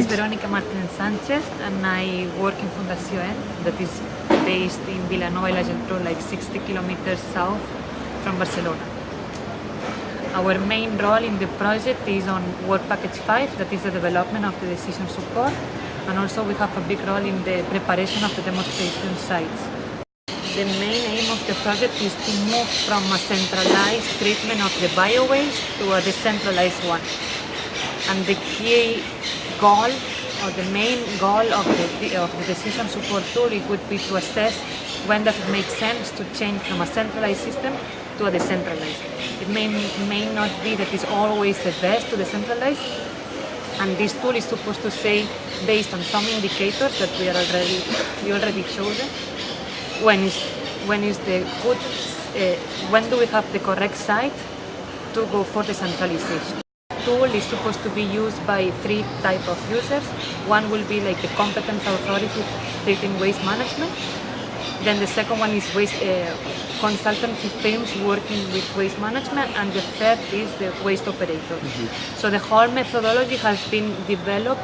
Veronica Martinez Sanchez, and I work in Fundació ENT, that is based in Vilanova i la Geltrú, like 60 kilometers south from Barcelona. Our main role in the project is on work package 5, that is the development of the decision support, and also we have a big role in the preparation of the demonstration sites. The main aim of the project is to move from a centralized treatment of the biowaste to a decentralized one. And the key goal, or the main goal of the decision support tool, it would be to assess when does it make sense to change from a centralized system to a decentralized. It may not be that it's always the best to decentralize, and this tool is supposed to say, based on some indicators that we already chosen, when do we have the correct site to go for decentralization. Tool is supposed to be used by 3 types of users. One will be like the competent authority treating waste management. Then the second one is waste consultancy firms working with waste management, and the third is the waste operator. So the whole methodology has been developed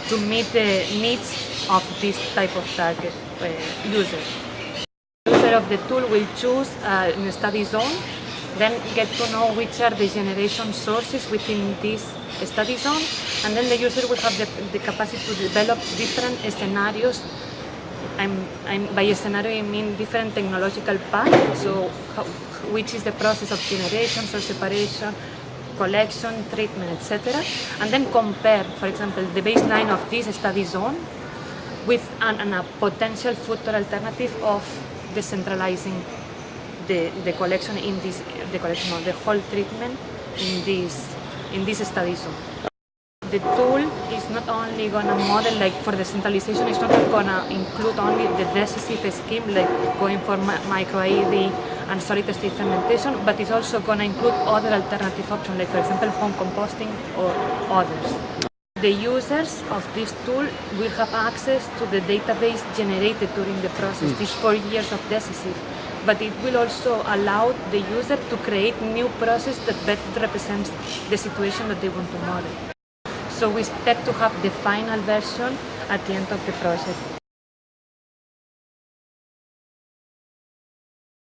to meet the needs of this type of target user. The user of the tool will choose a study zone, then get to know which are the generation sources within this study zone, and then the user will have the capacity to develop different scenarios. By scenario I mean different technological paths, so which is the process of generation, source separation, collection, treatment, etc. And then compare, for example, the baseline of this study zone with a potential future alternative of decentralizing the collection in this, the whole treatment in this study zone. The tool is not only gonna model, like for decentralization, it's not gonna include only the DECISIVE scheme, like going for micro-AED and solid state fermentation, but it's also gonna include other alternative options, like for example home composting or others. The users of this tool will have access to the database generated during the process, these 4 years of DECISIVE. But it will also allow the user to create new process that better represents the situation that they want to model. So we expect to have the final version at the end of the project.